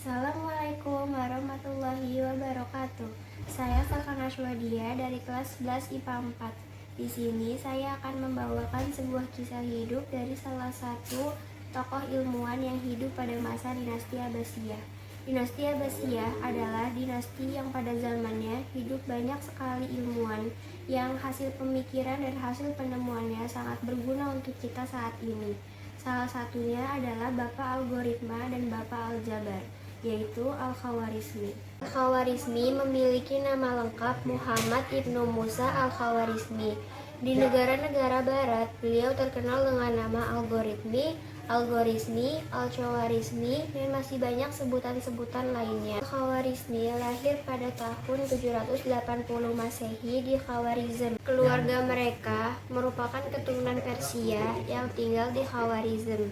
Assalamualaikum warahmatullahi wabarakatuh. Saya Safana Shwadia dari kelas 11 IPA 4. Di sini saya akan membawakan sebuah kisah hidup dari salah satu tokoh ilmuwan yang hidup pada masa dinasti Abbasiyah. Dinasti Abbasiyah adalah dinasti yang pada zamannya hidup banyak sekali ilmuwan yang hasil pemikiran dan hasil penemuannya sangat berguna untuk kita saat ini. Salah satunya adalah Bapak Algoritma dan Bapak Aljabar, yaitu Al-Khawarizmi. Al-Khawarizmi memiliki nama lengkap Muhammad Ibnu Musa Al-Khawarizmi. Di negara-negara barat, beliau terkenal dengan nama Algoritmi, Algorismi, Al-Khawarizmi, dan masih banyak sebutan-sebutan lainnya. Al-Khawarizmi lahir pada tahun 780 Masehi di Khawarizm. Keluarga mereka merupakan keturunan Persia yang tinggal di Khawarizm.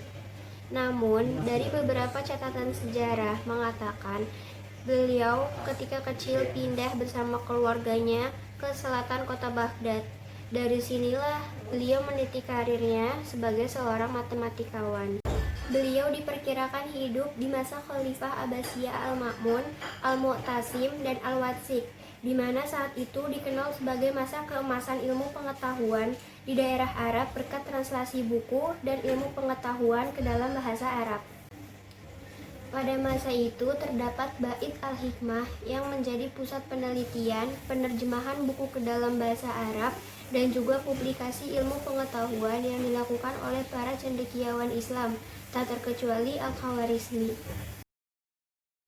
Namun, dari beberapa catatan sejarah mengatakan beliau ketika kecil pindah bersama keluarganya ke selatan kota Baghdad. Dari sinilah beliau meniti karirnya sebagai seorang matematikawan. Beliau diperkirakan hidup di masa Khalifah Abbasiyah Al-Ma'mun, Al-Mu'tasim, dan Al-Watsik, di mana saat itu dikenal sebagai masa keemasan ilmu pengetahuan di daerah Arab berkat translasi buku dan ilmu pengetahuan ke dalam bahasa Arab. Pada masa itu terdapat Bait Al-Hikmah yang menjadi pusat penelitian, penerjemahan buku ke dalam bahasa Arab, dan juga publikasi ilmu pengetahuan yang dilakukan oleh para cendekiawan Islam, tak terkecuali Al-Khawarizmi.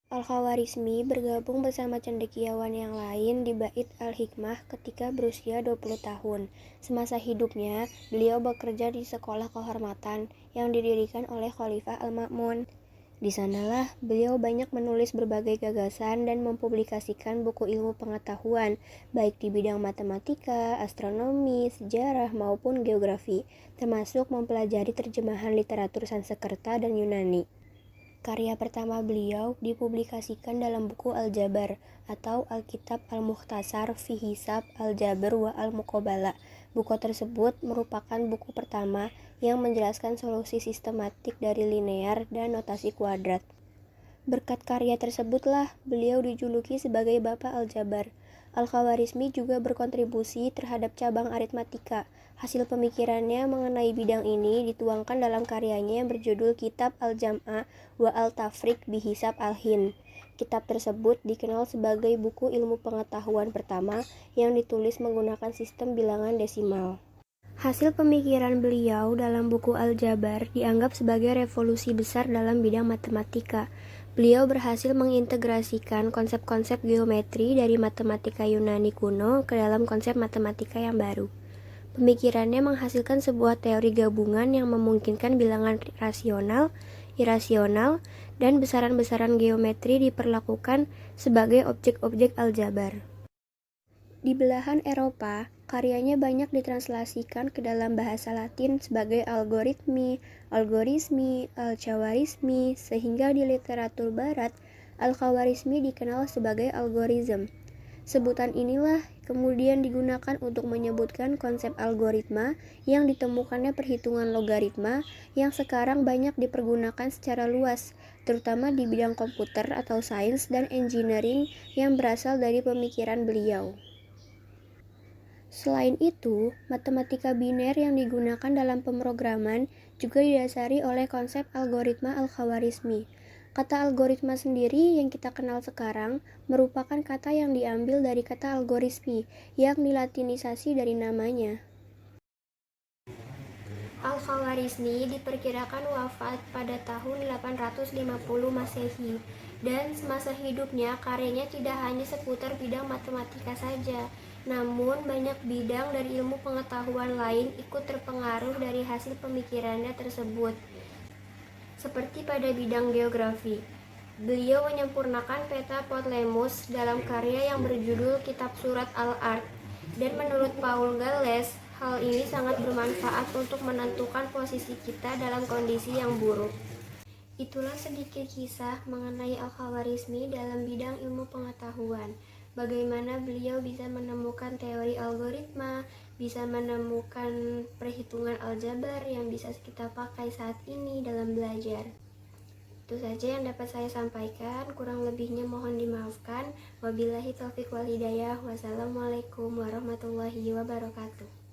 Al-Khawarizmi bergabung bersama cendekiawan yang lain di Bait Al-Hikmah ketika berusia 20 tahun. Semasa hidupnya, beliau bekerja di sekolah kehormatan yang didirikan oleh Khalifah Al-Ma'mun. Di sanalah beliau banyak menulis berbagai gagasan dan mempublikasikan buku ilmu pengetahuan, baik di bidang matematika, astronomi, sejarah, maupun geografi, termasuk mempelajari terjemahan literatur Sanskerta dan Yunani. Karya pertama beliau dipublikasikan dalam buku Al-Jabar atau Alkitab Al-Mukhtasar fi Hisab Al-Jabr wa Al-Muqabala. Buku tersebut merupakan buku pertama yang menjelaskan solusi sistematik dari linear dan notasi kuadrat. Berkat karya tersebutlah beliau dijuluki sebagai Bapak Al-Jabar. Al-Khawarizmi juga berkontribusi terhadap cabang aritmatika. Hasil pemikirannya mengenai bidang ini dituangkan dalam karyanya yang berjudul Kitab Al-Jam'a wa Al-Tafriq bi Hisab Al-Hind. Kitab tersebut dikenal sebagai buku ilmu pengetahuan pertama yang ditulis menggunakan sistem bilangan desimal. Hasil pemikiran beliau dalam buku Al-Jabar dianggap sebagai revolusi besar dalam bidang matematika. Beliau berhasil mengintegrasikan konsep-konsep geometri dari matematika Yunani kuno ke dalam konsep matematika yang baru. Pemikirannya menghasilkan sebuah teori gabungan yang memungkinkan bilangan rasional, irasional, dan besaran-besaran geometri diperlakukan sebagai objek-objek aljabar. Di belahan Eropa, karyanya banyak ditranslasikan ke dalam bahasa Latin sebagai algoritmi, algorismi, al-Khawarizmi, sehingga di literatur barat, Al-Khawarizmi dikenal sebagai algorism. Sebutan inilah kemudian digunakan untuk menyebutkan konsep algoritma yang ditemukannya perhitungan logaritma yang sekarang banyak dipergunakan secara luas, terutama di bidang komputer atau sains dan engineering yang berasal dari pemikiran beliau. Selain itu, matematika biner yang digunakan dalam pemrograman juga didasari oleh konsep algoritma Al-Khawarizmi. Kata algoritma sendiri yang kita kenal sekarang merupakan kata yang diambil dari kata algorismi yang dilatinisasi dari namanya. Al-Khawarizmi diperkirakan wafat pada tahun 850 Masehi, dan semasa hidupnya karyanya tidak hanya seputar bidang matematika saja, namun banyak bidang dari ilmu pengetahuan lain ikut terpengaruh dari hasil pemikirannya tersebut. Seperti pada bidang geografi, beliau menyempurnakan peta Ptolemus dalam karya yang berjudul Kitab Surat Al-Ard, dan menurut Paul Gales, hal ini sangat bermanfaat untuk menentukan posisi kita dalam kondisi yang buruk. Itulah sedikit kisah mengenai Al-Khawarizmi dalam bidang ilmu pengetahuan. Bagaimana beliau bisa menemukan teori algoritma, bisa menemukan perhitungan aljabar yang bisa kita pakai saat ini dalam belajar. Itu saja yang dapat saya sampaikan, kurang lebihnya mohon dimaafkan. Wabillahi taufiq wal hidayah. Wassalamualaikum warahmatullahi wabarakatuh.